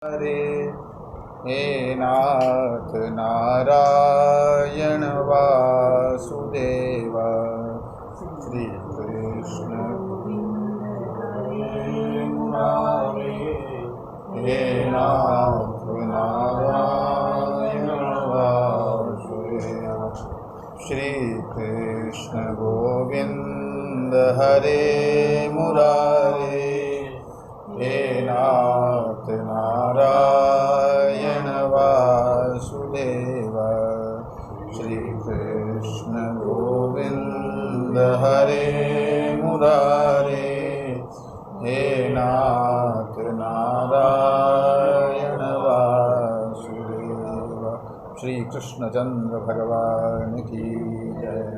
हरे हे नाथ नारायण वासुदेव श्री कृष्ण हे नाथ नारायण वासुदेव श्री कृष्ण गोविंद हरे मुरारे हे नाथ नारायण वासुदेव श्री कृष्ण गोविंद हरे मुरारे हे नाथ नारायण वासुदेव श्री कृष्णचंद्र भगवान की जय।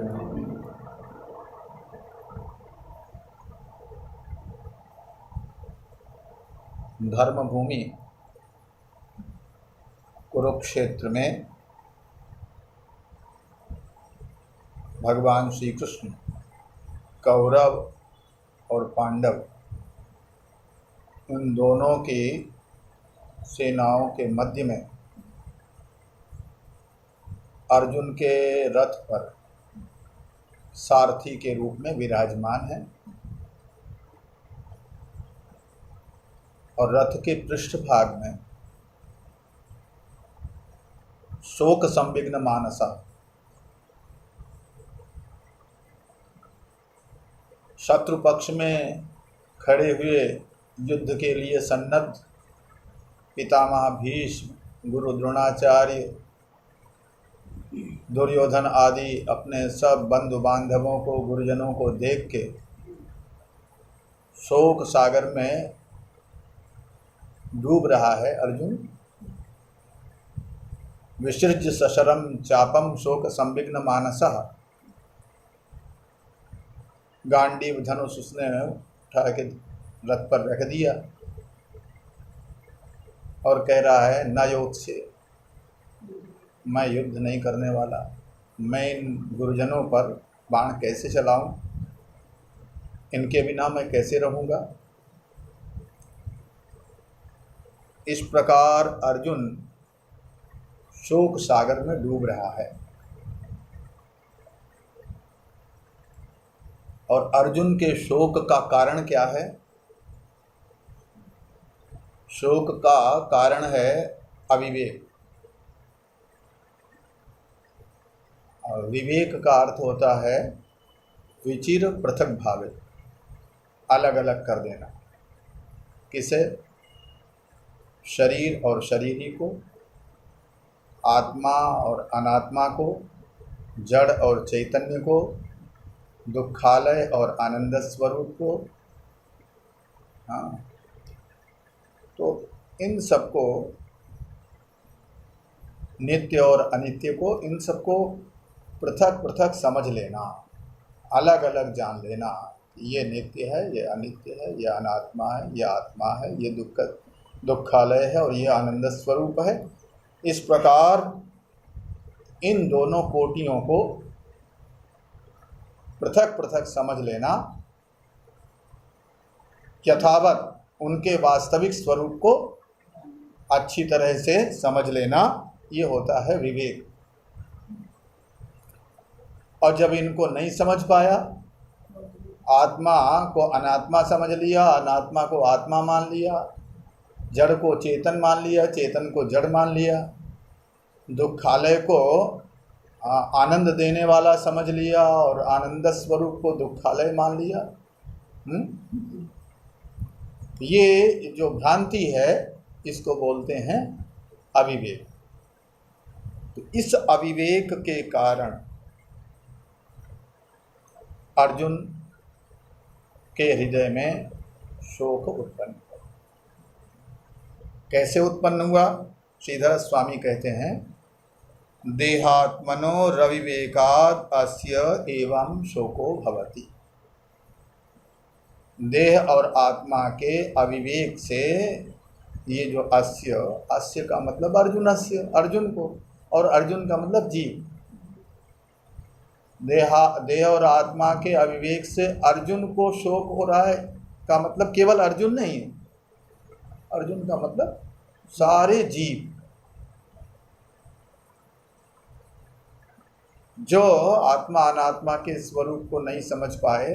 धर्मभूमि कुरुक्षेत्र में भगवान श्री कृष्ण कौरव और पांडव उन दोनों की सेनाओं के मध्य में अर्जुन के रथ पर सारथी के रूप में विराजमान है और रथ के पृष्ठभाग में शोक संविग्न मानसा शत्रु पक्ष में खड़े हुए युद्ध के लिए सन्नद्ध पितामह भीष्म, गुरु द्रोणाचार्य, दुर्योधन आदि अपने सब बंधु बांधवों को, गुरुजनों को देख के शोक सागर में डूब रहा है। अर्जुन विसृज्य सशरम चापम शोक संविग्न मानसः, गांडीव धनुष उसने उठा के रथ पर रख दिया और कह रहा है न योत्स्य, मैं युद्ध नहीं करने वाला, मैं इन गुरुजनों पर बाण कैसे चलाऊं, इनके बिना मैं कैसे रहूंगा। इस प्रकार अर्जुन शोक सागर में डूब रहा है और अर्जुन के शोक का कारण क्या है? शोक का कारण है अविवेक। और विवेक का अर्थ होता है विचिर पृथक भावे, अलग अलग कर देना। किसे? शरीर और शरीरी को, आत्मा और अनात्मा को, जड़ और चैतन्य को, दुखालय और आनंद स्वरूप को। हाँ, तो इन सबको, नित्य और अनित्य को, इन सबको पृथक पृथक समझ लेना, अलग अलग जान लेना। ये नित्य है, ये अनित्य है, ये अनात्मा है, ये आत्मा है, ये दुखालय है और ये आनंद स्वरूप है। इस प्रकार इन दोनों कोटियों को पृथक पृथक समझ लेना, यथावत उनके वास्तविक स्वरूप को अच्छी तरह से समझ लेना, ये होता है विवेक। और जब इनको नहीं समझ पाया, आत्मा को अनात्मा समझ लिया, अनात्मा को आत्मा मान लिया, जड़ को चेतन मान लिया, चेतन को जड़ मान लिया, दुखालय को आनंद देने वाला समझ लिया और आनंद स्वरूप को दुखालय मान लिया। ये जो भ्रांति है इसको बोलते हैं अविवेक। तो इस अविवेक के कारण अर्जुन के हृदय में शोक उत्पन्न हुआ। कैसे उत्पन्न हुआ? श्रीधर स्वामी कहते हैं, देहात्मनो रविवेकाद अस्य एवं शोको भवति। देह और आत्मा के अविवेक से ये जो अस्य का मतलब अर्जुन को, और अर्जुन का मतलब जीव। देह और आत्मा के अविवेक से अर्जुन को शोक हो रहा है का मतलब केवल अर्जुन नहीं है, अर्जुन का मतलब सारे जीव जो आत्मा अनात्मा के स्वरूप को नहीं समझ पाए,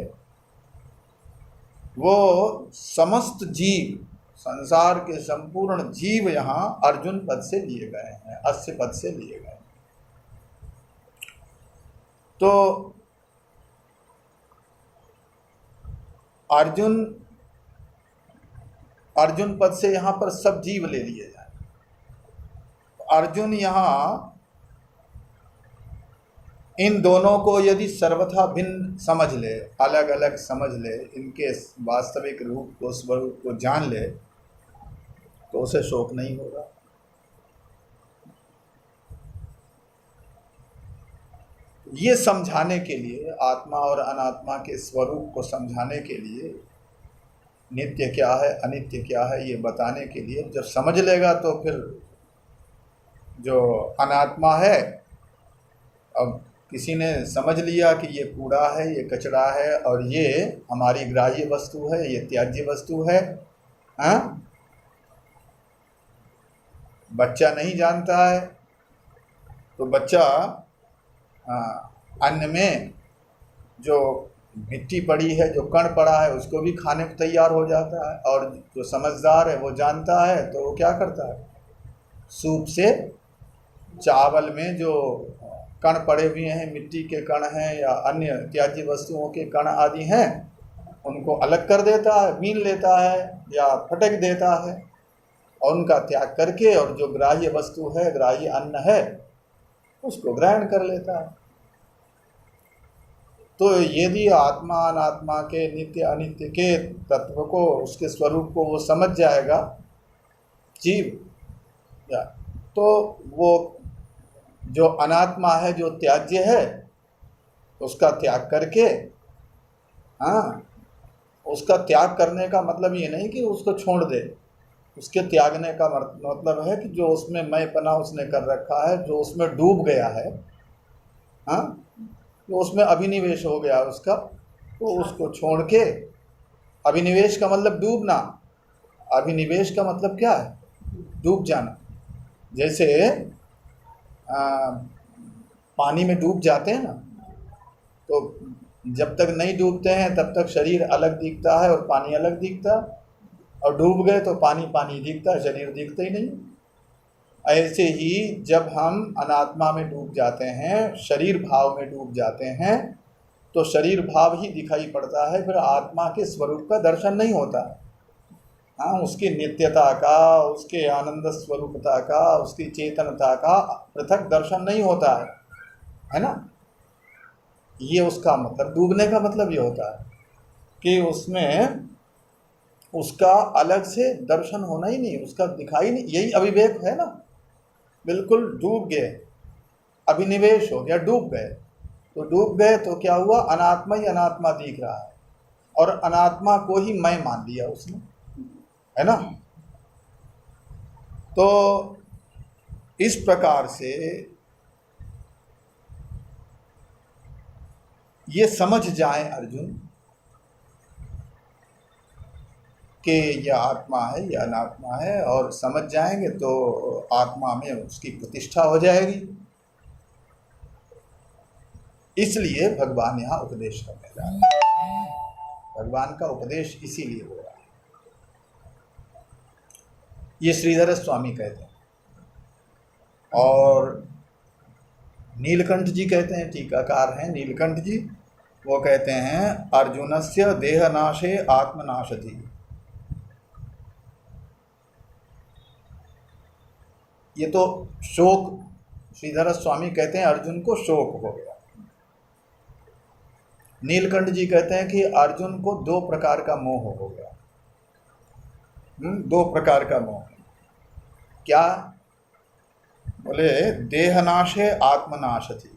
वो समस्त जीव, संसार के संपूर्ण जीव यहाँ अर्जुन पद से लिए गए हैं, अस्य पद से लिए गए हैं। तो अर्जुन पद से यहाँ पर सब जीव ले लिए जाए। अर्जुन यहाँ इन दोनों को यदि सर्वथा भिन्न समझ ले, अलग अलग समझ ले, इनके वास्तविक रूप को, स्वरूप को जान ले, तो उसे शोक नहीं होगा। ये समझाने के लिए, आत्मा और अनात्मा के स्वरूप को समझाने के लिए, नित्य क्या है अनित्य क्या है ये बताने के लिए, जब समझ लेगा तो फिर जो अनात्मा है, अब किसी ने समझ लिया कि ये कूड़ा है, ये कचरा है और ये हमारी ग्राह्य वस्तु है, ये त्याज्य वस्तु है, हाँ? बच्चा नहीं जानता है तो बच्चा अन्न में जो मिट्टी पड़ी है, जो कण पड़ा है, उसको भी खाने को तैयार हो जाता है। और जो समझदार है वो जानता है तो वो क्या करता है, सूप से चावल में जो कण पड़े हुए हैं, मिट्टी के कण हैं या अन्य त्याज्य वस्तुओं के कण आदि हैं, उनको अलग कर देता है, बीन लेता है या फटक देता है और उनका त्याग करके, और जो ग्राह्य वस्तु है, ग्राह्य अन्न है, उसको ग्रहण कर लेता है। तो यदि आत्मा अनात्मा के, नित्य अनित्य के तत्व को, उसके स्वरूप को वो समझ जाएगा जीव, या तो वो जो अनात्मा है, जो त्याज्य है, उसका त्याग करके, हाँ, उसका त्याग करने का मतलब ये नहीं कि उसको छोड़ दे, उसके त्यागने का मतलब है कि जो उसमें मैंपना उसने कर रखा है, जो उसमें डूब गया है, हाँ, जो उसमें अभिनिवेश हो गया उसका, तो उसको छोड़ के, अभिनिवेश का मतलब डूबना, अभिनिवेश का मतलब क्या है, डूब जाना। जैसे पानी में डूब जाते हैं ना, तो जब तक नहीं डूबते हैं तब तक शरीर अलग दिखता है और पानी अलग दिखता है, और डूब गए तो पानी पानी दिखता है, शरीर दिखता ही नहीं। ऐसे ही जब हम अनात्मा में डूब जाते हैं, शरीर भाव में डूब जाते हैं, तो शरीर भाव ही दिखाई पड़ता है, फिर आत्मा के स्वरूप का दर्शन नहीं होता। हाँ, उसकी नित्यता का, उसके आनंद स्वरूपता का, उसकी चेतनता का पृथक दर्शन नहीं होता है ना। ये उसका मतलब, डूबने का मतलब ये होता है कि उसमें उसका अलग से दर्शन होना ही नहीं, उसका दिखाई नहीं। यही अविवेक है ना, बिल्कुल डूब गए, अभिनिवेश हो गया, डूब गए। तो डूब गए तो क्या हुआ, अनात्मा ही अनात्मा दिख रहा है और अनात्मा को ही मैं मान लिया उसने, है ना। तो इस प्रकार से ये समझ जाए अर्जुन कि यह आत्मा है, यह अनात्मा है, और समझ जाएंगे तो आत्मा में उसकी प्रतिष्ठा हो जाएगी। इसलिए भगवान यहाँ उपदेश करने जा रहे हैं। भगवान का उपदेश इसीलिए हो रहा है। ये श्रीधर स्वामी कहते हैं और नीलकंठ जी कहते हैं, टीकाकार हैं नीलकंठ जी, वो कहते हैं अर्जुनस्य देहनाशे आत्मनाशति। ये तो शोक, श्रीधर स्वामी कहते हैं अर्जुन को शोक हो गया। नीलकंठ जी कहते हैं कि अर्जुन को दो प्रकार का मोह हो गया। दो प्रकार का मोह। क्या? बोले देहनाशे आत्मनाशति,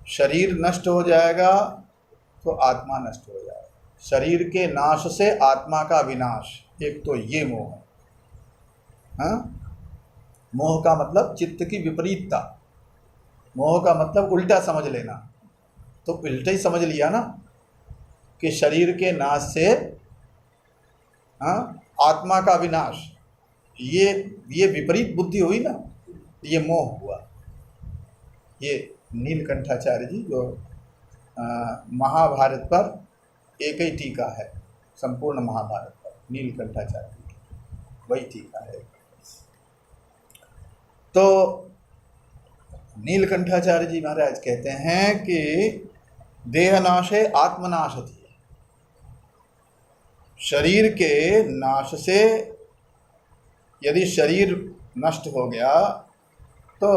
शरीर नष्ट हो जाएगा तो आत्मा नष्ट हो जाएगा। शरीर के नाश से आत्मा का विनाश, एक तो ये मोह है। हाँ? मोह का मतलब चित्त की विपरीतता, मोह का मतलब उल्टा समझ लेना। तो उल्टा ही समझ लिया ना कि शरीर के नाश से, हाँ, आत्मा का विनाश, ये विपरीत बुद्धि हुई ना, ये मोह हुआ। ये नीलकंठाचार्य जी जो महाभारत पर एक ही टीका है, संपूर्ण महाभारत पर नीलकंठाचार्य जी वही टीका है। तो नीलकंठाचार्य जी महाराज कहते हैं कि देहनाशे आत्मनाश थी, शरीर के नाश से यदि शरीर नष्ट हो गया तो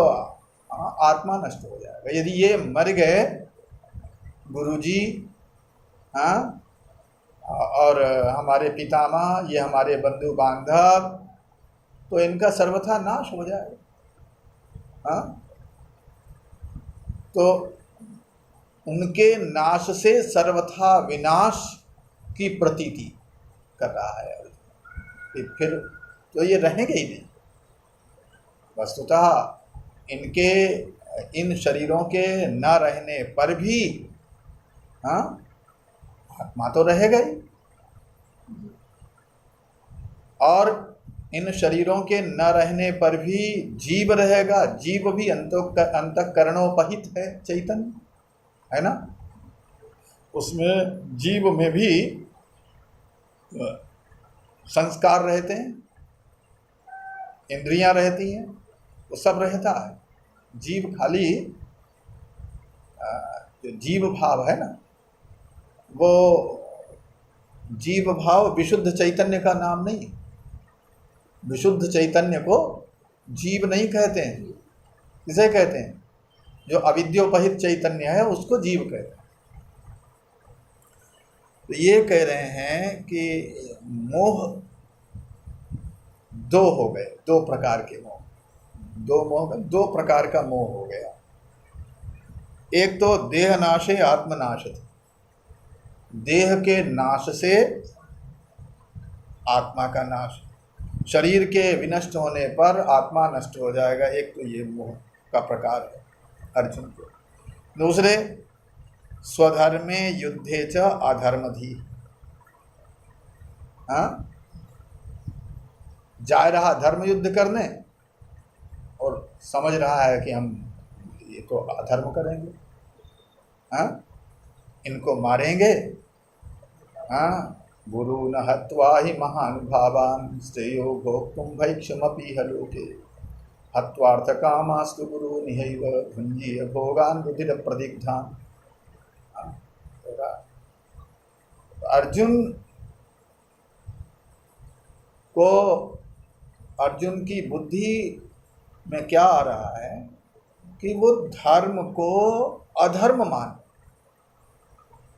आत्मा नष्ट हो जाएगा। यदि ये मर गए गुरुजी, हाँ, और हमारे पितामह, ये हमारे बंधु बांधव, तो इनका सर्वथा नाश हो जाएगा। हाँ, तो उनके नाश से सर्वथा विनाश की प्रतीति कर रहा है। फिर तो ये रहेंगे ही नहीं। वस्तुतः इनके इन शरीरों के न रहने पर भी हाँ आत्मा तो रहेगा ही, और इन शरीरों के न रहने पर भी जीव रहेगा। जीव भी अंतःकरणोपहित है, चैतन्य है ना, उसमें जीव में भी संस्कार रहते हैं, इंद्रियां रहती हैं, वो सब रहता है। जीव खाली जीव भाव है ना, वो जीव भाव विशुद्ध चैतन्य का नाम नहीं। विशुद्ध चैतन्य को जीव नहीं कहते हैं। किसे कहते हैं? जो अविद्योपहित चैतन्य है उसको जीव कहते हैं। तो ये कह रहे हैं कि मोह दो हो गए, दो प्रकार के मोह, दो प्रकार का मोह हो गया। एक तो देह नाशे आत्मनाश, देह के नाश से आत्मा का नाश, शरीर के विनष्ट होने पर आत्मा नष्ट हो जाएगा। एक तो ये मोह का प्रकार है अर्जुन को। दूसरे, स्वधर्मे युद्धे च अधर्मधि, हाँ, जा रहा धर्म युद्ध करने और समझ रहा है कि हम ये तो अधर्म करेंगे, हाँ, इनको मारेंगे, हाँ, गुरु न हत्वा ही महानुभावान श्रेयो भोक्तुम भैक्षमपि हलोके हत्वार्थ कामास्तु गुरु निहैव भुंजीय भोगान रुधिर प्रदिग्धान। अर्जुन की बुद्धि में क्या आ रहा है कि वो धर्म को अधर्म मान,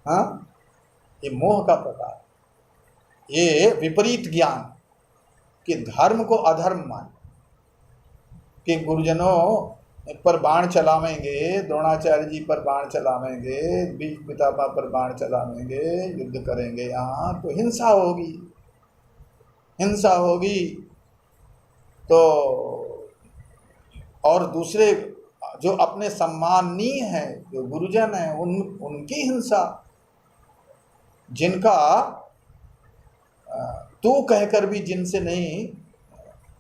हाँ, ये मोह का प्रकार, ये विपरीत ज्ञान कि धर्म को अधर्म मान, कि गुरुजनों पर बाण चलावेंगे, द्रोणाचार्य जी पर बाण चलावेंगे, बीच पितामह पर बाण चलावेंगे, युद्ध करेंगे यहाँ तो हिंसा होगी, हिंसा होगी। तो और दूसरे जो अपने सम्माननीय हैं, जो गुरुजन हैं, उनकी हिंसा, जिनका तू कहकर भी जिनसे नहीं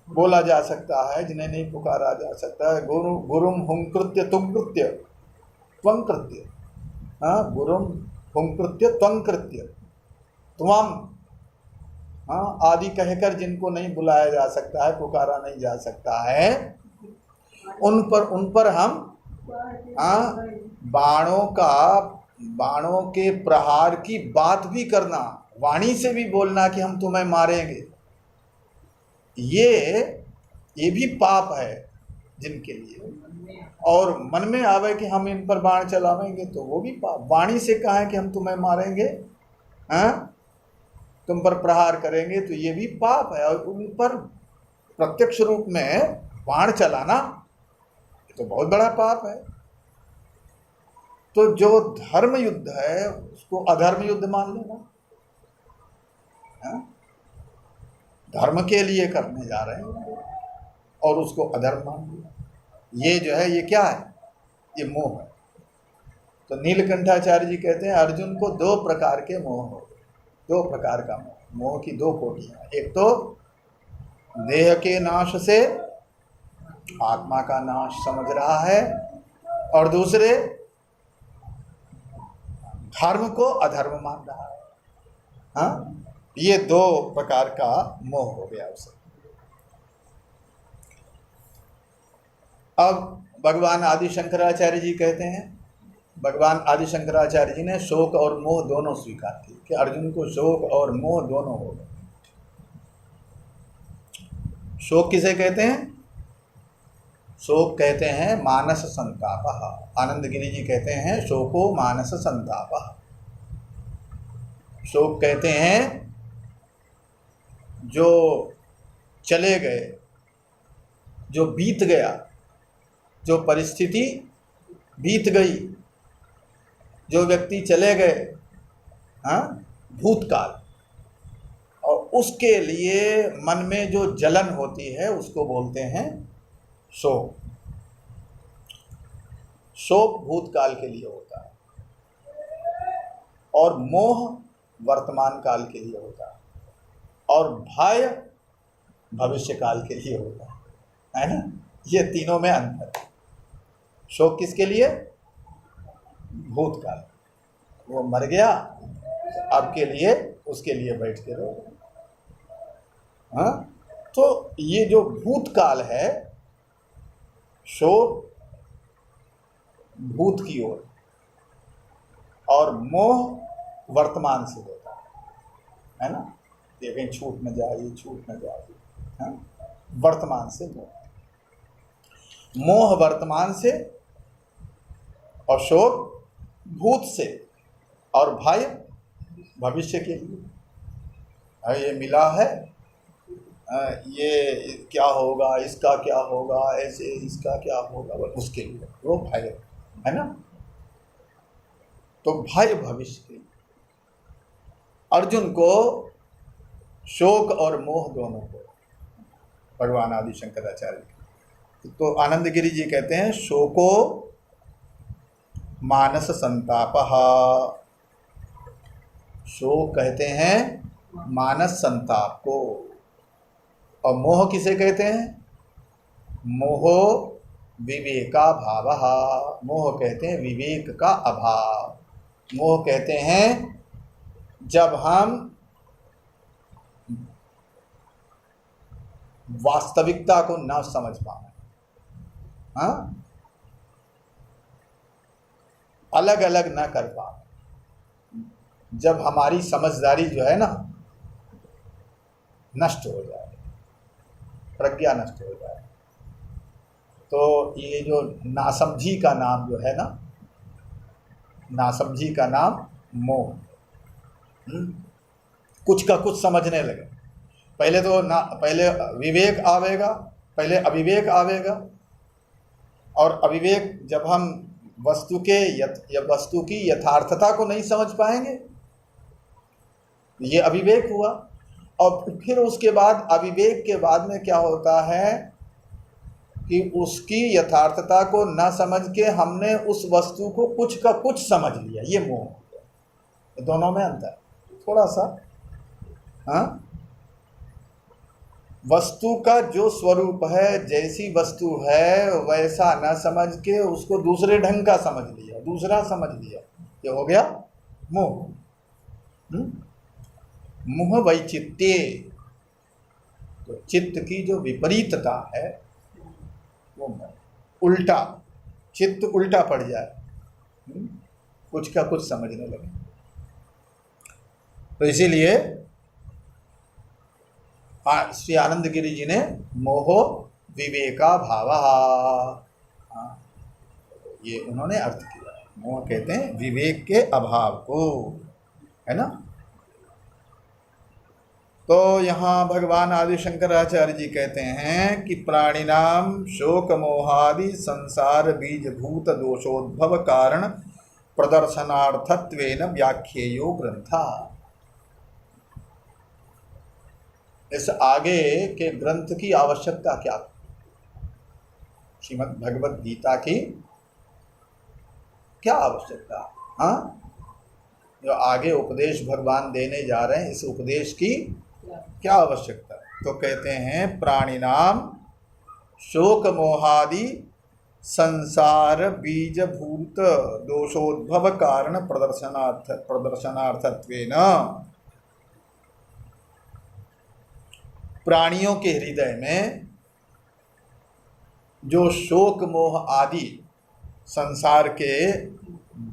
बोला जा सकता है, जिन्हें नहीं पुकारा जा सकता है। गुरुम हुम कृत्य तुम कृत्य त्वं कृत्य, हाँ, गुरुम हुम कृत्य त्वं कृत्य त्वम, हाँ, आदि कहकर जिनको नहीं बुलाया जा सकता है, पुकारा नहीं जा सकता है, उन पर हम, हाँ, बाणों के प्रहार की बात भी करना, वाणी से भी बोलना कि हम तुम्हें मारेंगे, ये भी पाप है जिनके लिए। और मन में आवे कि हम इन पर बाण चलावेंगे तो वो भी पाप। वाणी से कहा है कि हम तुम्हें मारेंगे, हाँ, तुम पर प्रहार करेंगे, तो ये भी पाप है। और उन पर प्रत्यक्ष रूप में बाण चलाना ये तो बहुत बड़ा पाप है। तो जो धर्म युद्ध है उसको अधर्म युद्ध मान लेना, हाँ? धर्म के लिए करने जा रहे हैं और उसको अधर्म मान लिया, ये जो है ये क्या है? ये मोह है। तो नीलकंठाचार्य जी कहते हैं अर्जुन को दो प्रकार के मोह हो, दो प्रकार का मोह। मोह की दो कोटियां, एक तो देह के नाश से आत्मा का नाश समझ रहा है, और दूसरे धर्म को अधर्म मान रहा है। हाँ, ये दो प्रकार का मोह हो गया उसे। अब भगवान आदि शंकराचार्य जी कहते हैं, भगवान आदि शंकराचार्य जी ने शोक और मोह दोनों स्वीकार किए कि अर्जुन को शोक और मोह दोनों हो गए। शोक किसे कहते हैं? शोक कहते हैं मानस संताप। आनंद गिरि जी कहते हैं शोको मानस संताप। शोक कहते हैं जो चले गए, जो बीत गया, जो परिस्थिति बीत गई, जो व्यक्ति चले गए, हाँ, भूतकाल, और उसके लिए मन में जो जलन होती है उसको बोलते हैं शोक। शोक भूतकाल के लिए होता है और मोह वर्तमान काल के लिए होता है, और भय भविष्य काल के लिए होता है ना। ये तीनों में अंतर है। शोक किसके लिए? भूतकाल, वो मर गया, अब के लिए उसके लिए बैठ के रहो। हाँ, तो ये जो भूतकाल है, शोक भूत की ओर और मोह वर्तमान से होता है ना। ये कहीं छूट न जाए, ये छूट न जाए, हाँ, वर्तमान से मोह, मोह वर्तमान से और शोक भूत से, और भय भविष्य के लिए। ये मिला है, ये क्या होगा, इसका क्या होगा, ऐसे इसका क्या होगा, उसके लिए वो भय है ना। तो भय भविष्य के लिए। अर्जुन को शोक और मोह दोनों को भगवान आदि शंकराचार्य। तो आनंद गिरि जी कहते हैं शोको मानस संतापः। शोक कहते हैं मानस संताप को, और मोह किसे कहते हैं? मोहो विवेका भावः। मोह कहते हैं विवेक का अभाव। मोह कहते हैं जब हम वास्तविकता को न समझ पाए, हाँ, अलग अलग न कर पाए, जब हमारी समझदारी जो है ना नष्ट हो जाए, प्रज्ञा नष्ट हो जाए, तो ये जो नासमझी का नाम जो है ना, नासमझी का नाम मोह। कुछ का कुछ समझने लगे। पहले तो ना, पहले विवेक आवेगा, पहले अविवेक आवेगा, और अविवेक जब हम वस्तु की यथार्थता को नहीं समझ पाएंगे, ये अविवेक हुआ। और फिर उसके बाद अविवेक के बाद में क्या होता है कि उसकी यथार्थता को न समझ के हमने उस वस्तु को कुछ का कुछ समझ लिया, ये मोह। दोनों में अंतर थोड़ा सा। हाँ, वस्तु का जो स्वरूप है, जैसी वस्तु है वैसा न समझ के उसको दूसरे ढंग का समझ लिया, दूसरा समझ लिया, ये हो गया मोह। मोह वैचित्य, तो चित्त की जो विपरीतता है वो उल्टा, चित्त उल्टा पड़ जाए, कुछ का कुछ समझने लगे। तो इसीलिए श्री आनंद गिरि जी ने मोहो विवेका भावः, ये उन्होंने अर्थ किया। मोह कहते हैं विवेक के अभाव को, है ना। तो यहाँ भगवान आदि शंकराचार्य जी कहते हैं कि प्राणिनाम शोक मोहादि संसार बीजभूत दोषोद्भव कारण प्रदर्शनार्थत्वेन व्याख्येयो ग्रंथा। इस आगे के ग्रंथ की आवश्यकता क्या? श्रीमद् भगवद गीता की क्या आवश्यकता? हाँ, जो आगे उपदेश भगवान देने जा रहे हैं, इस उपदेश की क्या आवश्यकता है? तो कहते हैं प्राणिनाम शोक मोहादि संसार बीजभूत दोषोद्भव कारण प्रदर्शनार्थत्वेन प्राणियों के हृदय में जो शोक मोह आदि संसार के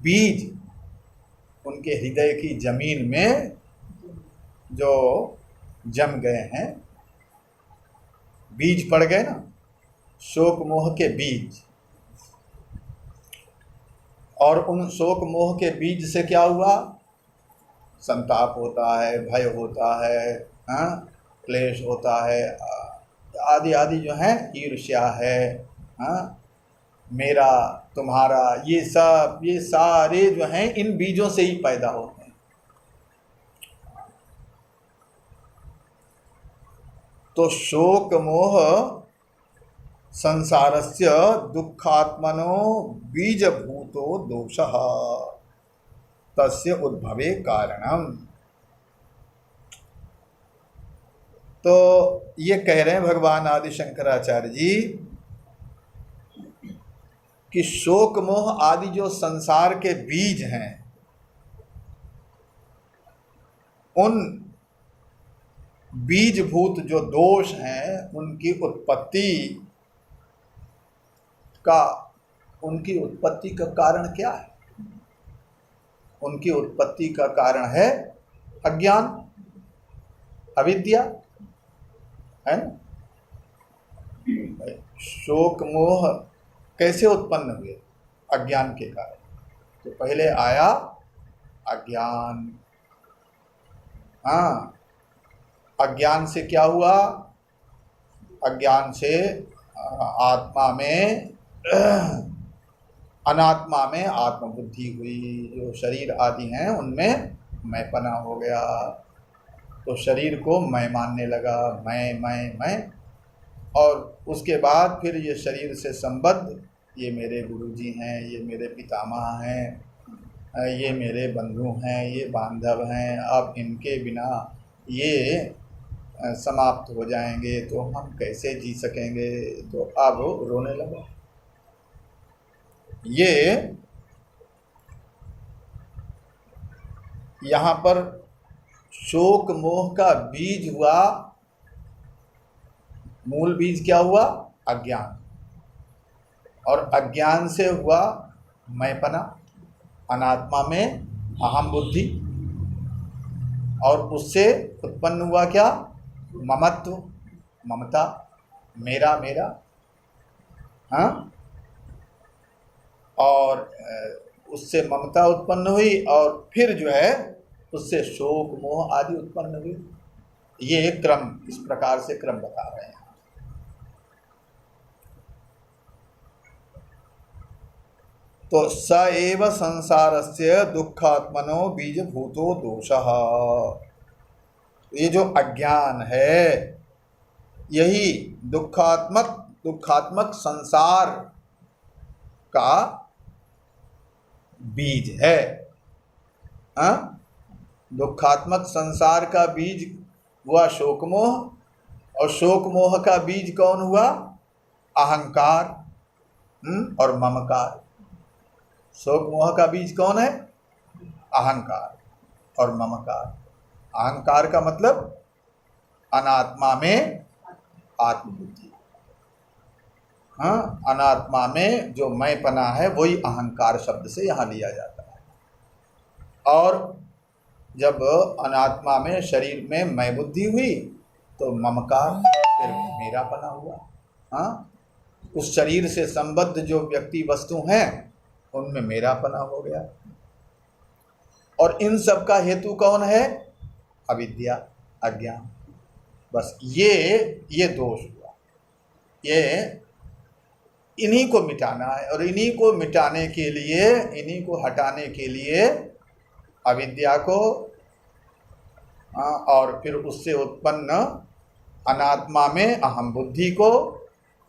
बीज उनके हृदय की जमीन में जो जम गए हैं, बीज पड़ गए ना, शोक मोह के बीज, और उन शोक मोह के बीज से क्या हुआ? संताप होता है, भय होता है, क्लेश होता है, आदि आदि जो है, ईर्ष्या है, मेरा तुम्हारा, ये सब, ये सारे जो हैं इन बीजों से ही पैदा होते हैं। तो शोक मोह संसारस्य दुःखात्मनो बीजभूतो दोषः तस्य उद्भवे कारणम। तो ये कह रहे हैं भगवान आदि शंकराचार्य जी कि शोक मोह आदि जो संसार के बीज हैं, उन बीजभूत जो दोष हैं उनकी उत्पत्ति का कारण क्या है? उनकी उत्पत्ति का कारण है अज्ञान, अविद्या, है ना? शोक मोह कैसे उत्पन्न हुए? अज्ञान के कारण। तो पहले आया अज्ञान। अज्ञान से क्या हुआ? अज्ञान से आत्मा में, अनात्मा में आत्मबुद्धि हुई। जो शरीर आदि हैं उनमें मैंपना हो गया, तो शरीर को मैं मानने लगा, मैं, और उसके बाद फिर ये शरीर से संबद्ध, ये मेरे गुरुजी हैं, ये मेरे पितामह हैं, ये मेरे बंधु हैं, ये बांधव हैं, अब इनके बिना ये समाप्त हो जाएंगे तो हम कैसे जी सकेंगे? तो अब रोने लगा। ये यहाँ पर शोक मोह का बीज हुआ। मूल बीज क्या हुआ? अज्ञान। और अज्ञान से हुआ मैंपना, अनात्मा में अहम बुद्धि, और उससे उत्पन्न हुआ क्या? ममत्व, ममता, मेरा मेरा, और उससे ममता उत्पन्न हुई, और फिर जो है उससे शोक मोह आदि उत्पन्न हुई। ये एक क्रम, इस प्रकार से क्रम बता रहे हैं। तो स एव संसारस्य दुःखात्मनो बीजभूतो दोषः। ये जो अज्ञान है, यही दुःखात्मक संसार का बीज है। दुःखात्मक संसार का बीज हुआ शोक मोह, और शोक मोह का बीज कौन हुआ? अहंकार और ममकार। शोक मोह का बीज कौन है? अहंकार और ममकार। अहंकार का मतलब अनात्मा में आत्मबुद्धि। अनात्मा में जो मैंपना है वही अहंकार शब्द से यहाँ लिया जाता है। और जब अनात्मा में शरीर में मैं बुद्धि हुई तो ममकार, फिर मेरापना हुआ। उस शरीर से संबद्ध जो व्यक्ति वस्तु हैं उनमें मेरापना हो गया। और इन सब का हेतु कौन है? अविद्या, अज्ञान। बस ये दोष हुआ। ये इन्हीं को मिटाना है, और इन्हीं को मिटाने के लिए, इन्हीं को हटाने के लिए अविद्या को और फिर उससे उत्पन्न अनात्मा में अहम बुद्धि को,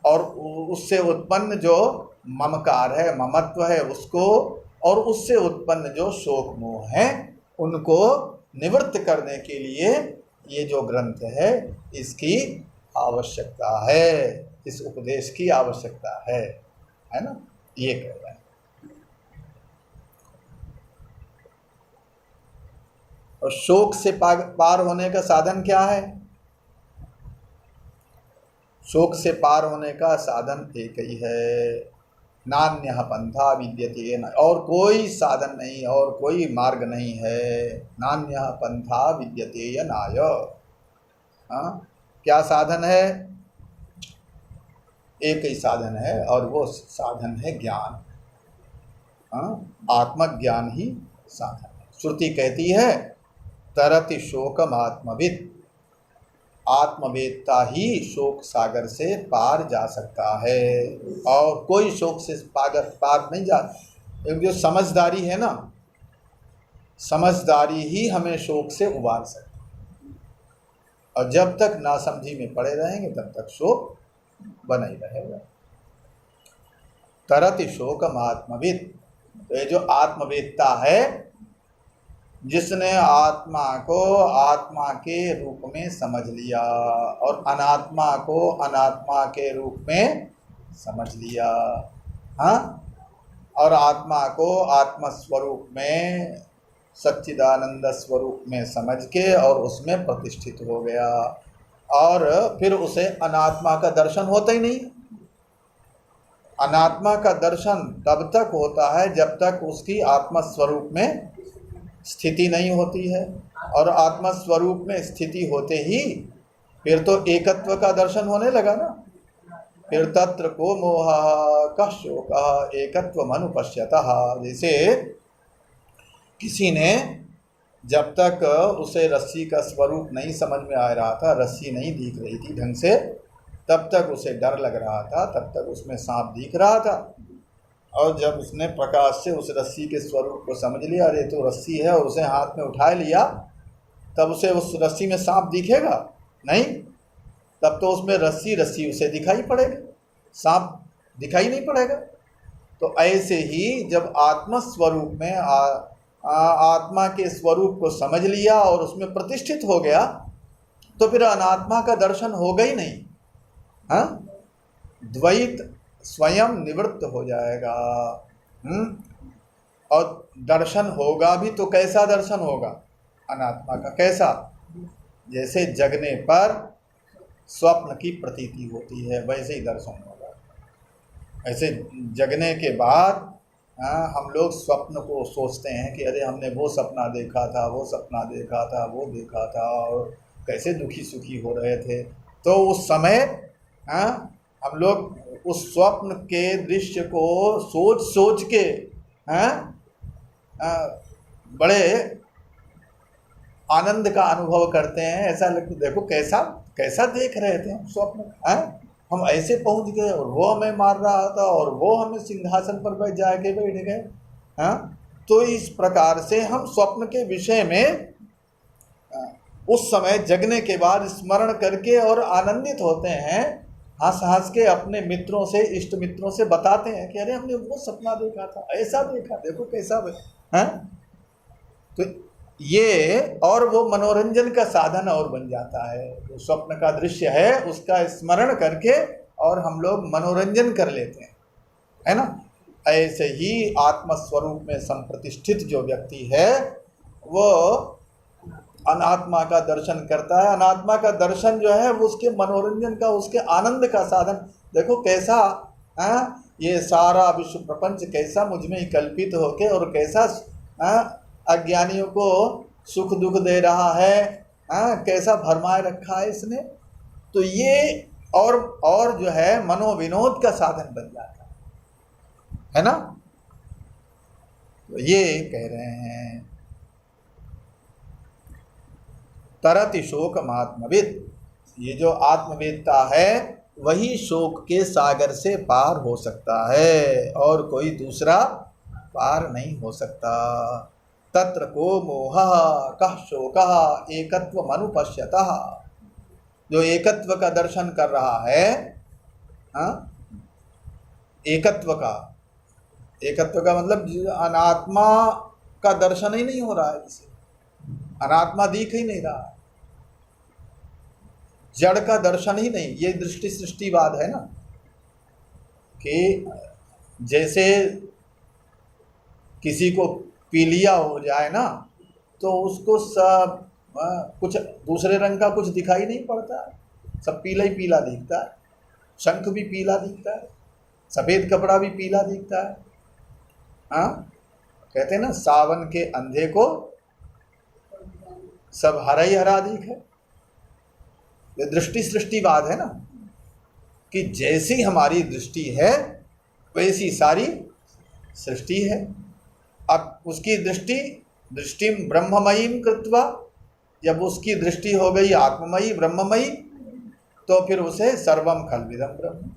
और उससे उत्पन्न जो ममकार है, ममत्व है उसको, और उससे उत्पन्न जो शोक मोह है उनको निवृत्त करने के लिए ये जो ग्रंथ है इसकी आवश्यकता है, इस उपदेश की आवश्यकता है ना, ये कह रहे हैं। और शोक से पार होने का साधन क्या है? शोक से पार होने का साधन एक ही है, नान्यः पंथा विद्यते, और कोई साधन नहीं और कोई मार्ग नहीं है। नान्यः पंथा विद्यते नाय। क्या साधन है? एक ही साधन है और वो साधन है ज्ञान। आत्मज्ञान ही साधन है। श्रुति कहती है तरति शोकम आत्मविद, आत्मवेत्ता ही शोक सागर से पार जा सकता है और कोई शोक से पार नहीं जा। एक जो समझदारी है ना, समझदारी ही हमें शोक से उबार सकती है, और जब तक नासमझी में पड़े रहेंगे तब तक शोक बना ही रहेगा। तरति शोकम आत्मविद, तो ये जो आत्मवेत्ता है, जिसने आत्मा को आत्मा के रूप में समझ लिया और अनात्मा को अनात्मा के रूप में समझ लिया, और आत्मा को आत्म स्वरूप में सच्चिदानंद स्वरूप में समझ के और उसमें प्रतिष्ठित हो गया, और फिर उसे अनात्मा का दर्शन होता ही नहीं। अनात्मा का दर्शन तब तक होता है जब तक उसकी आत्म स्वरूप में स्थिति नहीं होती है, और आत्मा स्वरूप में स्थिति होते ही फिर तो एकत्व का दर्शन होने लगा ना। फिर तत्र को मोह कः शोकः एकत्व मनुपश्यतः। जैसे किसी ने जब तक उसे रस्सी का स्वरूप नहीं समझ में आ रहा था, रस्सी नहीं दिख रही थी ढंग से, तब तक उसे डर लग रहा था, तब तक उसमें सांप दिख रहा था, और जब उसने प्रकाश से उस रस्सी के स्वरूप को समझ लिया, अरे तो रस्सी है, और उसे हाथ में उठा लिया, तब उसे उस रस्सी में सांप दिखेगा नहीं, तब तो उसमें रस्सी रस्सी उसे दिखाई पड़ेगी, सांप दिखाई नहीं पड़ेगा। तो ऐसे ही जब आत्म स्वरूप में आत्मा के स्वरूप को समझ लिया और उसमें प्रतिष्ठित हो गया, तो फिर अनात्मा का दर्शन होगा ही नहीं। द्वैत स्वयं निवृत्त हो जाएगा। और दर्शन होगा भी तो कैसा दर्शन होगा अनात्मा का? कैसा? जैसे जगने पर स्वप्न की प्रतीति होती है वैसे ही दर्शन होगा। ऐसे जगने के बाद हम लोग स्वप्न को सोचते हैं कि अरे हमने वो सपना देखा था, वो सपना देखा था, वो देखा था, और कैसे दुखी सुखी हो रहे थे। तो उस समय हम लोग उस स्वप्न के दृश्य को सोच सोच के बड़े आनंद का अनुभव करते हैं। ऐसा लगता देखो कैसा कैसा देख रहे थे हम स्वप्न, हम ऐसे पहुंच गए और वो हमें मार रहा था और वो हमें सिंहासन पर बैठ गए। तो इस प्रकार से हम स्वप्न के विषय में उस समय जगने के बाद स्मरण करके और आनंदित होते हैं, हंस हंस के अपने मित्रों से, इष्ट मित्रों से बताते हैं कि अरे हमने वो सपना देखा था, ऐसा देखा, देखो कैसा है। तो ये और वो मनोरंजन का साधन और बन जाता है। जो स्वप्न का दृश्य है उसका स्मरण करके और हम लोग मनोरंजन कर लेते हैं, है ना। ऐसे ही आत्मस्वरूप में संप्रतिष्ठित जो व्यक्ति है वो अनात्मा का दर्शन करता है। अनात्मा का दर्शन जो है वो उसके मनोरंजन का, उसके आनंद का साधन। देखो कैसा ये सारा विश्व प्रपंच कैसा मुझ में ही कल्पित होके और कैसा अज्ञानियों को सुख दुख दे रहा है, कैसा भरमाए रखा है इसने। तो ये और जो है मनोविनोद का साधन बन जाता है ना। तो ये कह रहे हैं तरति शोकम आत्मविद, ये जो आत्मवेत्ता है वही शोक के सागर से पार हो सकता है और कोई दूसरा पार नहीं हो सकता। तत्र को मोह कः शोकः एकत्व मनुपश्यतः, जो एकत्व का दर्शन कर रहा है, एकत्व का मतलब अनात्मा का दर्शन ही नहीं हो रहा है इसे, अनात्मा दिख ही नहीं रहा, जड़ का दर्शन ही नहीं। ये दृष्टि सृष्टिवाद है ना, कि जैसे किसी को पीलिया हो जाए ना, तो उसको सब कुछ दूसरे रंग का कुछ दिखाई नहीं पड़ता, सब पीला ही पीला दिखता है। शंख भी पीला दिखता है, सफ़ेद कपड़ा भी पीला दिखता है। हाँ, कहते हैं ना, सावन के अंधे को सब हरा ही हरा दिखे। ये दृष्टि सृष्टिवाद है ना, कि जैसी हमारी दृष्टि है वैसी सारी सृष्टि है। अब उसकी दृष्टि ब्रह्ममयीम कृत्वा, जब उसकी दृष्टि हो गई आत्ममयी ब्रह्ममयी, तो फिर उसे सर्वम खल्विदम ब्रह्म,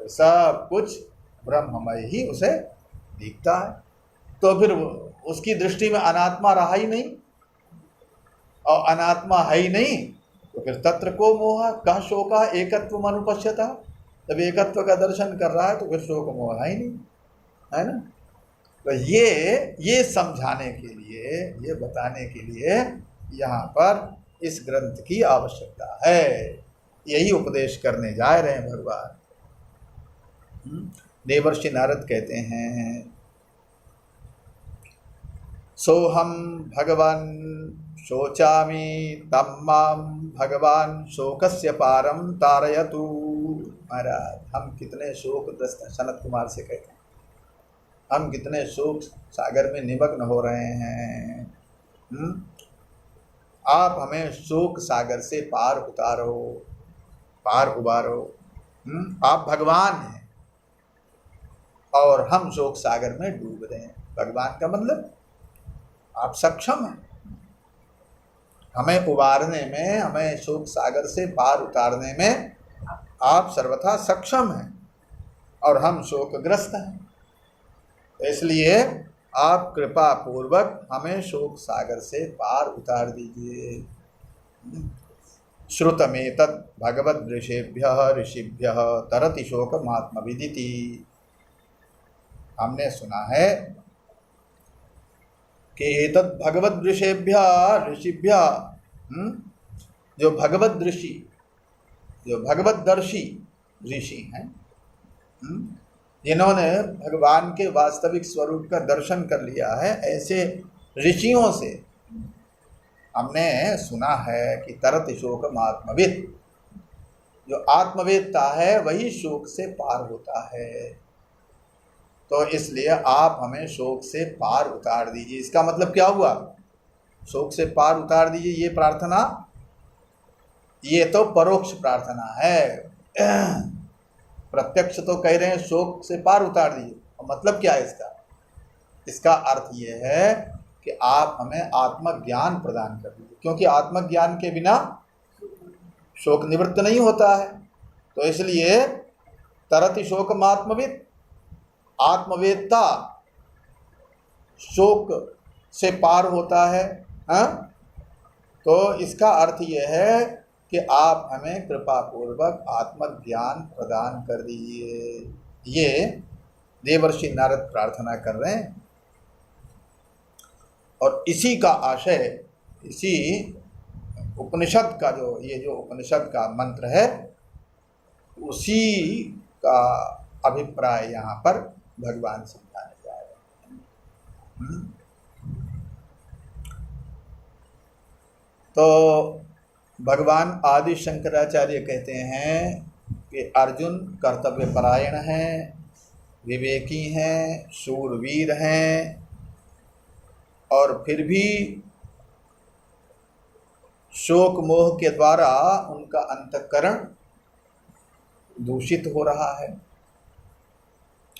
सब कुछ ब्रह्ममय ही उसे दिखता है। तो फिर उसकी दृष्टि में अनात्मा रहा ही नहीं, और अनात्मा है ही नहीं, तो फिर तत्र को मोह कह शोका एकत्व अनुपश्यता। जब एकत्व का दर्शन कर रहा है तो फिर शोक मोह है ही नहीं, है ना। तो ये समझाने के लिए, ये बताने के लिए यहाँ पर इस ग्रंथ की आवश्यकता है। यही उपदेश करने जा रहे हैं भगवान। देवर्षि नारद कहते हैं, सोहम भगवान शोचामि तम्माम भगवान शोकस्य पारम तारयतु। महाराज, हम कितने शोकग्रस्त हैं, सनत कुमार से कहते हैं, हम कितने शोक सागर में निमग्न हो रहे हैं। आप हमें शोक सागर से पार उतारो, पार उबारो। आप भगवान हैं और हम शोक सागर में डूब रहे हैं। भगवान का मतलब आप सक्षम हैं हमें उबारने में, हमें शोक सागर से पार उतारने में आप सर्वथा सक्षम हैं, और हम शोकग्रस्त हैं। इसलिए आप कृपा पूर्वक हमें शोक सागर से पार उतार दीजिए। श्रुतमेतत् भगवद ऋषिभ्य तरति शोकमात्मविदिति। हमने सुना है कि एतत् भगवद ऋषिभ्य, जो भगवद ऋषि, जो भगवदर्शी ऋषि हैं, जिन्होंने भगवान के वास्तविक स्वरूप का दर्शन कर लिया है, ऐसे ऋषियों से हमने सुना है कि तरत शोकम आत्मविद, जो आत्मवेदता है वही शोक से पार होता है। तो इसलिए आप हमें शोक से पार उतार दीजिए। इसका मतलब क्या हुआ? शोक से पार उतार दीजिए, ये प्रार्थना, ये तो परोक्ष प्रार्थना है। प्रत्यक्ष तो कह रहे हैं शोक से पार उतार दीजिए, और मतलब क्या है इसका? इसका अर्थ ये है कि आप हमें आत्मज्ञान प्रदान कर दीजिए, क्योंकि आत्मज्ञान के बिना शोक निवृत्त नहीं होता है। तो इसलिए तरति शोकम आत्मविद, आत्मवेदता शोक से पार होता है। हाँ, तो इसका अर्थ यह है कि आप हमें कृपा पूर्वक आत्मज्ञान प्रदान कर दीजिए। ये देवर्षि नारद प्रार्थना कर रहे हैं, और इसी का आशय, इसी उपनिषद का जो उपनिषद का मंत्र है, उसी का अभिप्राय यहाँ पर भगवान समझाने जा रहे हैं। तो भगवान आदि शंकराचार्य कहते हैं कि अर्जुन कर्तव्य परायण हैं, विवेकी हैं, शूरवीर हैं, और फिर भी शोक मोह के द्वारा उनका अंतःकरण दूषित हो रहा है,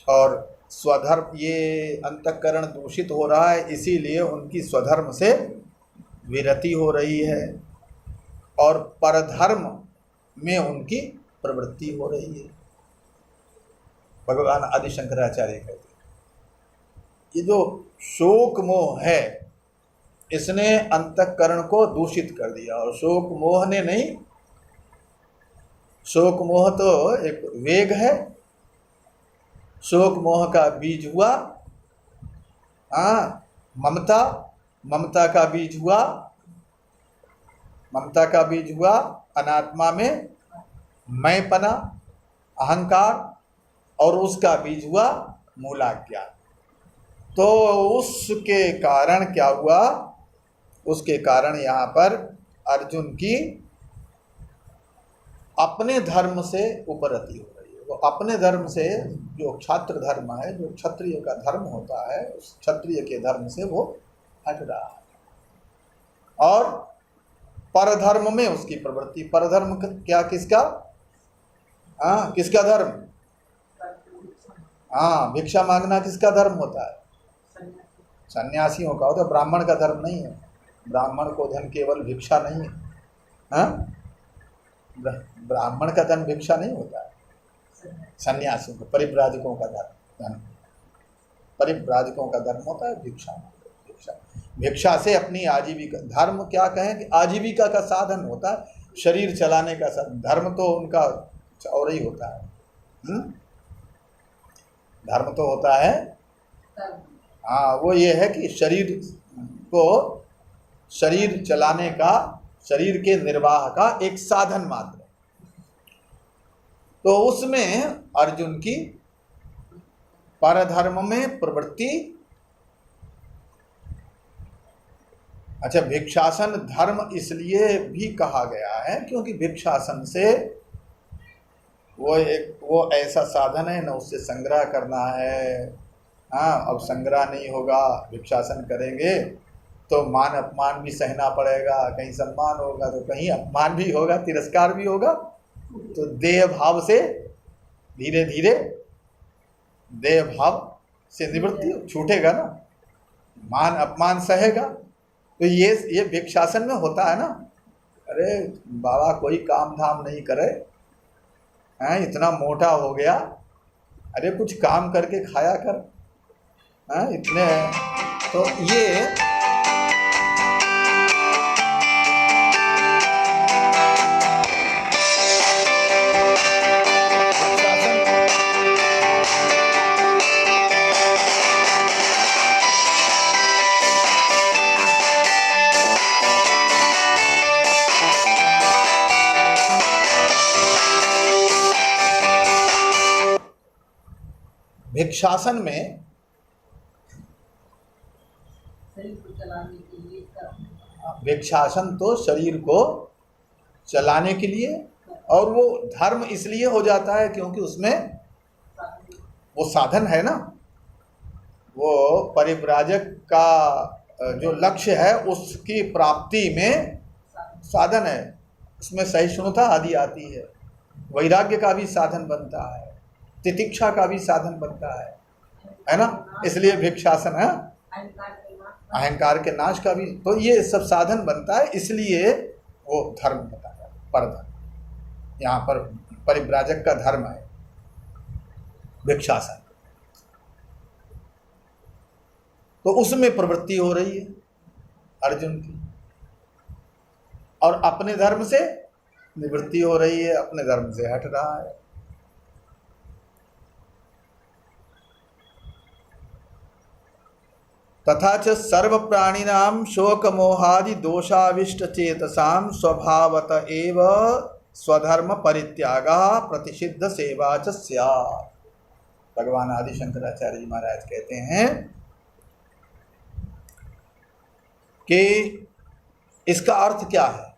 और स्वधर्म, ये अंतःकरण दूषित हो रहा है, इसीलिए उनकी स्वधर्म से विरति हो रही है, और परधर्म में उनकी प्रवृत्ति हो रही है। भगवान आदि शंकराचार्य कहते हैं ये जो शोक मोह है, इसने अंतःकरण को दूषित कर दिया, और शोक मोह ने नहीं। शोक मोह तो एक वेग है, शोक मोह का बीज हुआ ममता, ममता का बीज हुआ ममता का बीज हुआ अनात्मा में मैंपना, अहंकार, और उसका बीज हुआ मूलाज्ञान। तो उसके कारण क्या हुआ, उसके कारण यहाँ पर अर्जुन की अपने धर्म से उपरति हो रही है। वो अपने धर्म से, जो क्षात्र धर्म है, जो क्षत्रिय का धर्म होता है, उस क्षत्रिय के धर्म से वो हट रहा है और परधर्म में उसकी प्रवृत्ति। परधर्म क्या, किसका? किसका धर्म? भिक्षा मांगना किसका धर्म होता है? सन्यासियों का होता है, ब्राह्मण का धर्म नहीं है। ब्राह्मण को धन केवल भिक्षा नहीं है, ब्राह्मण का धन भिक्षा नहीं होता है। सन्यासियों का, परिव्राजकों का धन, परिव्राजकों का धर्म होता है भिक्षा। भिक्षा से अपनी आजीविका, धर्म क्या कहें कि आजीविका का साधन होता है, शरीर चलाने का साधन। धर्म तो उनका और ही होता है। धर्म तो होता है, वो ये है कि शरीर को, शरीर चलाने का, शरीर के निर्वाह का एक साधन मात्र। तो उसमें अर्जुन की परधर्म में प्रवृत्ति। अच्छा, भिक्षासन धर्म इसलिए भी कहा गया है क्योंकि भिक्षासन से वो ऐसा साधन है ना, उससे संग्रह करना है। अब संग्रह नहीं होगा, भिक्षासन करेंगे तो मान अपमान भी सहना पड़ेगा, कहीं सम्मान होगा तो कहीं अपमान भी होगा, तिरस्कार भी होगा। तो देह भाव से धीरे धीरे देह भाव से निवृत्ति छूटेगा ना, मान अपमान सहेगा। तो ये भिक्षासन में होता है ना। अरे बाबा कोई काम धाम नहीं करे, इतना मोटा हो गया, अरे कुछ काम करके खाया कर, इतने। तो ये भिक्षासन में भिक्षासन तो शरीर को चलाने के लिए, और वो धर्म इसलिए हो जाता है क्योंकि उसमें वो साधन है ना। वो परिव्राजक का जो लक्ष्य है उसकी प्राप्ति में साधन है। उसमें सहिष्णुता आदि आती है, वैराग्य का भी साधन बनता है, तितिक्षा का भी साधन बनता है ना। इसलिए भिक्षासन है, अहंकार के नाश का भी। तो ये सब साधन बनता है, इसलिए वो धर्म बताया, परधर्म। यहाँ पर परिव्राजक का धर्म है भिक्षासन। तो उसमें प्रवृत्ति हो रही है अर्जुन की, और अपने धर्म से निवृत्ति हो रही है, अपने धर्म से हट रहा है। तथा च सर्व प्राणिनां शोक मोहादि दोषाविष्ट चेतसां स्वभावत एव स्वधर्म परित्यागः प्रतिषिद्ध सेवा च स्यात्। भगवान आदि शंकराचार्य जी महाराज कहते हैं कि इसका अर्थ क्या है।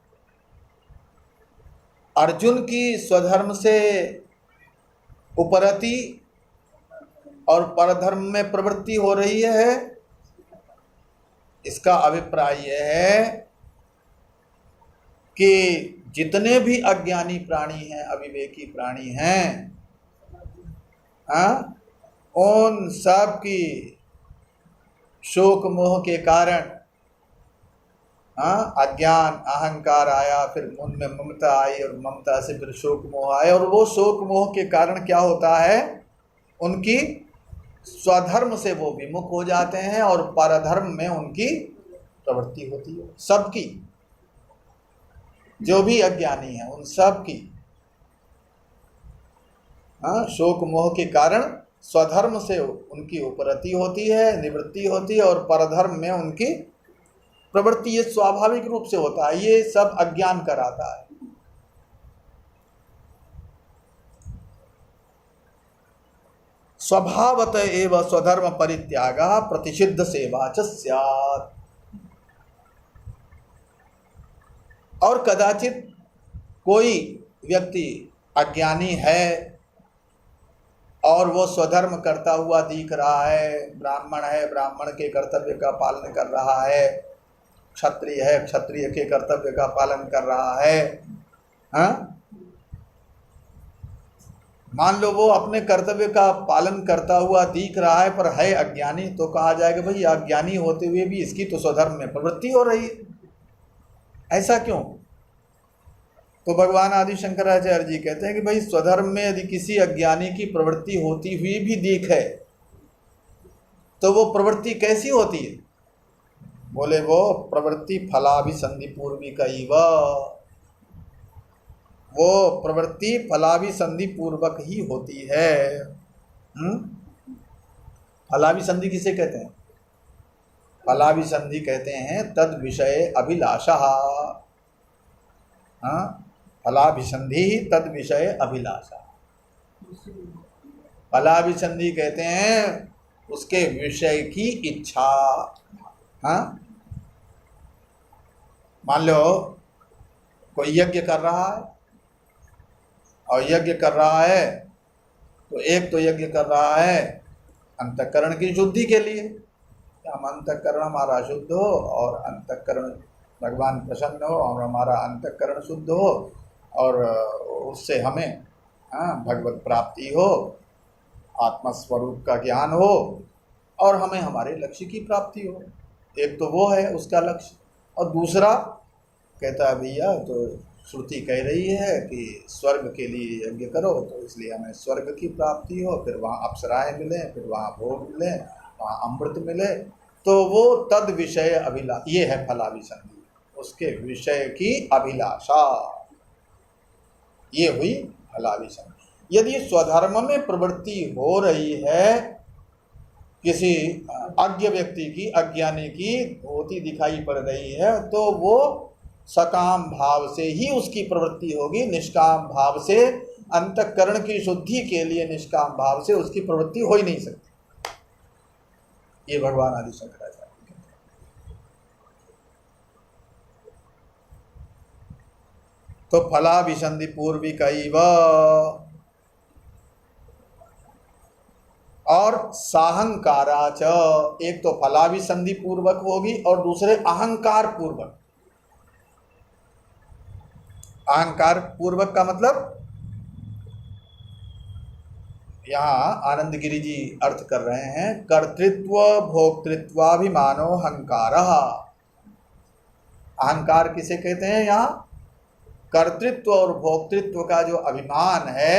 अर्जुन की स्वधर्म से उपरति और परधर्म में प्रवृत्ति हो रही है। इसका अभिप्राय यह है कि जितने भी अज्ञानी प्राणी हैं, अविवेकी प्राणी हैं, उन सब की शोक मोह के कारण, अज्ञान अहंकार आया, फिर मन में ममता आई और ममता से फिर शोक मोह आए, और वो शोक मोह के कारण क्या होता है, उनकी स्वधर्म से वो विमुख हो जाते हैं और परधर्म में उनकी प्रवृत्ति होती है। सबकी, जो भी अज्ञानी है उन सब की शोक मोह के कारण स्वधर्म से उनकी उपरति होती है, निवृत्ति होती है, और परधर्म में उनकी प्रवृत्ति ये स्वाभाविक रूप से होता है, ये सब अज्ञान कराता है। स्वभावत एव स्वधर्म परित्यागः प्रतिषिद्ध सेवा च स्यात्। और कदाचित कोई व्यक्ति अज्ञानी है और वो स्वधर्म करता हुआ दिख रहा है, ब्राह्मण है, ब्राह्मण के कर्तव्य का पालन कर रहा है, क्षत्रिय है, क्षत्रिय के कर्तव्य का पालन कर रहा है, हाँ? मान लो वो अपने कर्तव्य का पालन करता हुआ दिख रहा है पर है अज्ञानी, तो कहा जाएगा भाई अज्ञानी होते हुए भी इसकी तो स्वधर्म में प्रवृत्ति हो रही है, ऐसा क्यों? तो भगवान आदि शंकराचार्य जी कहते हैं कि भाई स्वधर्म में यदि किसी अज्ञानी की प्रवृत्ति होती हुई भी दिखे तो वो प्रवृत्ति कैसी होती है? बोले वो प्रवृत्ति फलाभिसंधि पूर्विकैव, वो प्रवृत्ति फलाभिसंधि पूर्वक ही होती है। फलाभिसंधि किसे कहते हैं? फलाभिसंधि कहते हैं तद विषय अभिलाषा। फलाभिसंधि तद विषय अभिलाषा। फलाभिसंधि कहते हैं उसके विषय की इच्छा। मान लो कोई यज्ञ कर रहा है और यज्ञ कर रहा है तो एक तो यज्ञ कर रहा है अंतःकरण की शुद्धि के लिए, हम अंतःकरण हमारा शुद्ध हो और अंतःकरण भगवान प्रसन्न हो और हमारा अंतःकरण शुद्ध हो और उससे हमें भगवत प्राप्ति हो, आत्मस्वरूप का ज्ञान हो और हमें हमारे लक्ष्य की प्राप्ति हो। एक तो वो है उसका लक्ष्य, और दूसरा कहता है भैया तो श्रुति कह रही है कि स्वर्ग के लिए यज्ञ करो तो इसलिए हमें स्वर्ग की प्राप्ति हो, फिर वहाँ अप्सराएं मिले, फिर वहाँ भोग मिले, वहाँ अमृत मिले, तो वो तद विषय अभिलाषा, ये है फलाभिसंधि, उसके विषय की अभिलाषा, ये हुई फलाभिसंधि। यदि स्वधर्म में प्रवृत्ति हो रही है किसी अज्ञ व्यक्ति की, अज्ञानी की होती दिखाई पड़ रही है तो वो सकाम भाव से ही उसकी प्रवृत्ति होगी, निष्काम भाव से, अंतःकरण की शुद्धि के लिए निष्काम भाव से उसकी प्रवृत्ति हो ही नहीं सकती। ये भगवान आदि शंकराचार्य कहते हैं। तो फलाभिसंधि पूर्विकैव, और साहंकाराच, एक तो फलाभिसंधि पूर्वक होगी और दूसरे अहंकार पूर्वक। अहंकार पूर्वक का मतलब यहाँ आनंद गिरि जी अर्थ कर रहे हैं, कर्तृत्व भोक्तृत्वाभिमानो अहंकारः। अहंकार किसे कहते हैं? यहाँ कर्तृत्व और भोक्तृत्व का जो अभिमान है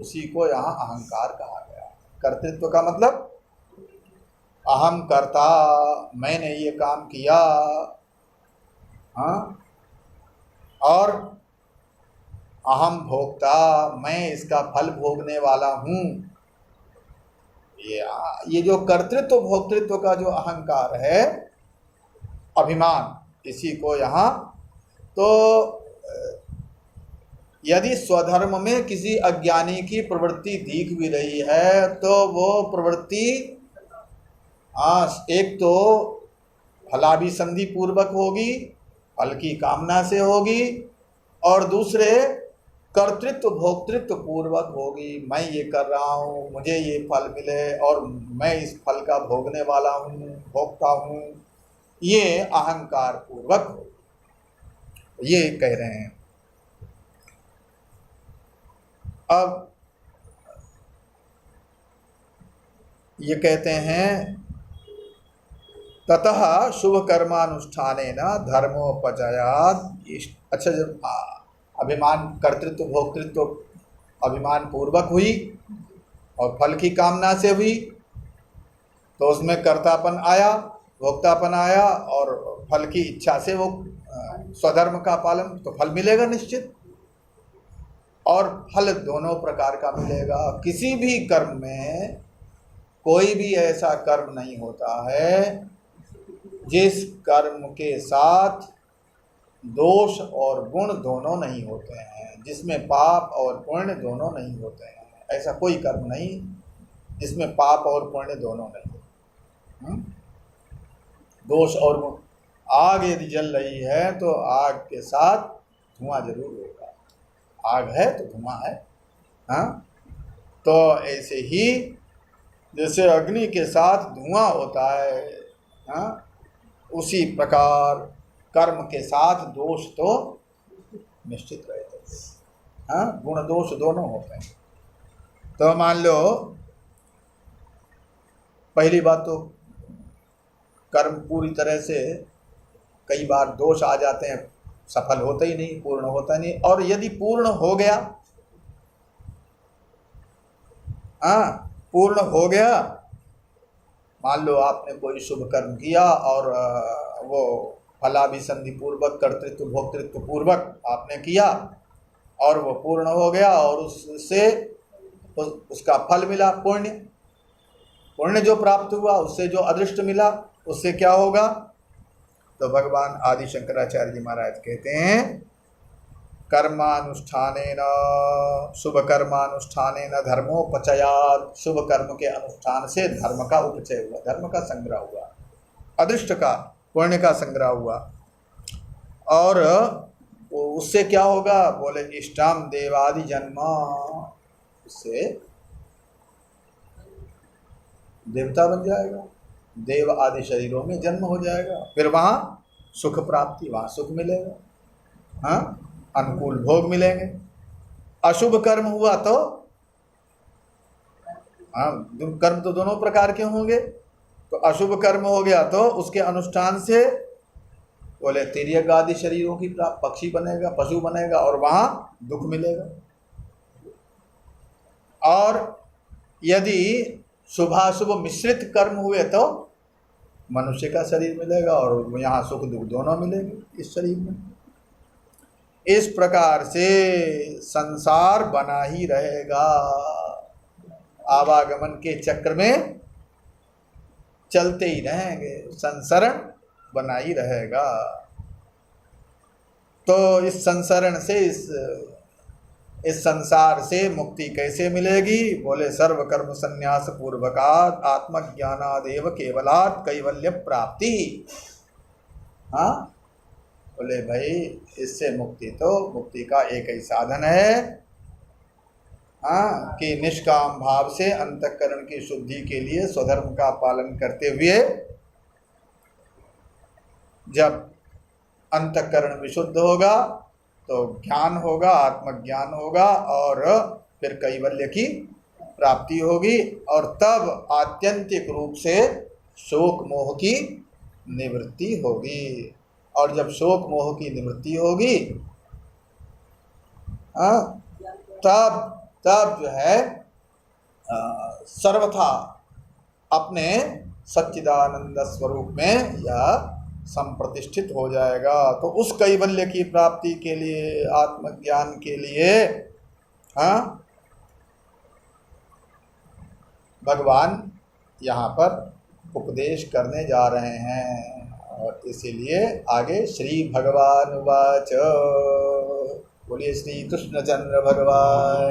उसी को यहाँ अहंकार कहा गया। कर्तृत्व का मतलब अहम कर्ता, मैंने ये काम किया, और अहम भोक्ता, मैं इसका फल भोगने वाला हूँ। ये जो कर्तृत्व भोक्तृत्व का जो अहंकार है, अभिमान, इसी को यहाँ, तो यदि स्वधर्म में किसी अज्ञानी की प्रवृत्ति दिख भी रही है तो वो प्रवृत्ति एक तो फलाभिसंधि पूर्वक होगी, फल की कामना से होगी, और दूसरे कर्तृत्व भोक्तृत्व पूर्वक होगी। मैं ये कर रहा हूँ, मुझे ये फल मिले और मैं इस फल का भोगने वाला हूँ, भोगता हूँ, ये अहंकार पूर्वक हो, ये कह रहे हैं। अब ये कहते हैं ततः शुभ कर्मानुष्ठानेन धर्मोपजयात्। अच्छा, जब अभिमान कर्तृत्व भोक्तृत्व अभिमान पूर्वक हुई और फल की कामना से हुई तो उसमें कर्तापन आया, भोक्तापन आया, और फल की इच्छा से वो स्वधर्म का पालन, तो फल मिलेगा निश्चित, और फल दोनों प्रकार का मिलेगा। किसी भी कर्म में कोई भी ऐसा कर्म नहीं होता है जिस कर्म के साथ दोष और गुण दोनों नहीं होते हैं, जिसमें पाप और पुण्य दोनों नहीं होते हैं, ऐसा कोई कर्म नहीं जिसमें पाप और पुण्य दोनों नहीं। दोष और गुण, आग यदि जल रही है तो आग के साथ धुआं जरूर होगा, आग है तो धुआं है। हाँ, तो ऐसे ही जैसे अग्नि के साथ धुआं होता है, हाँ, उसी प्रकार कर्म के साथ दोष तो निश्चित रहते हैं। हाँ, गुण दोष दोनों होते हैं। तो मान लो पहली बात तो कर्म पूरी तरह से, कई बार दोष आ जाते हैं, सफल होता ही नहीं, पूर्ण होता नहीं। और यदि पूर्ण हो गया, हाँ, पूर्ण हो गया, मान लो आपने कोई शुभ कर्म किया और वो फलाभिसंधि पूर्वक, कर्तृत्व भोक्तृत्व पूर्वक आपने किया और वो पूर्ण हो गया और उससे उसका फल मिला, पुण्य जो प्राप्त हुआ, उससे जो अदृष्ट मिला, उससे क्या होगा? तो भगवान आदि शंकराचार्य जी महाराज कहते हैं, कर्मानुष्ठानेन, शुभ कर्मानुष्ठानेन धर्मोपचयात्, शुभ कर्म के अनुष्ठान से धर्म का उपचय हुआ, धर्म का संग्रह हुआ, अदृष्ट का, पुण्य का संग्रह हुआ। और उससे क्या होगा? बोले इष्टम देवादि जन्म, उससे देवता बन जाएगा, देव आदि शरीरों में जन्म हो जाएगा, फिर वहाँ सुख प्राप्ति, वहाँ सुख मिलेगा, हाँ, अनुकूल भोग मिलेंगे। अशुभ कर्म हुआ तो, हाँ, कर्म तो दोनों प्रकार के होंगे, तो अशुभ कर्म हो गया तो उसके अनुष्ठान से बोले तिर्यक आदि शरीरों की प्राप्त, पक्षी बनेगा, पशु बनेगा और वहाँ दुख मिलेगा। और यदि शुभाशुभ मिश्रित कर्म हुए तो मनुष्य का शरीर मिलेगा और यहाँ सुख दुख दोनों मिलेंगे इस शरीर में। इस प्रकार से संसार बना ही रहेगा, आवागमन के चक्र में चलते ही रहेंगे, संसरण बना ही रहेगा। तो इस संसरण से, इस संसार से मुक्ति कैसे मिलेगी? बोले सर्व कर्म संन्यास पूर्वकात् आत्मज्ञानादेव केवलात् कैवल्य प्राप्ति। हाँ, बोले भाई इससे मुक्ति, तो मुक्ति का एक ही साधन है, हाँ, कि निष्काम भाव से अंतःकरण की शुद्धि के लिए स्वधर्म का पालन करते हुए जब अंतःकरण विशुद्ध होगा तो ज्ञान होगा, आत्मज्ञान होगा और फिर कैवल्य की प्राप्ति होगी। और तब आत्यंतिक रूप से शोक मोह की निवृत्ति होगी। और जब शोक मोह की निवृत्ति होगी, तब जो है सर्वथा अपने सच्चिदानंद स्वरूप में यह संप्रतिष्ठित हो जाएगा। तो उस कैवल्य की प्राप्ति के लिए, आत्मज्ञान के लिए, हाँ, भगवान यहाँ पर उपदेश करने जा रहे हैं। और इसीलिए आगे श्री भगवान उवाच, बोलिए श्री कृष्ण चंद्र भगवान।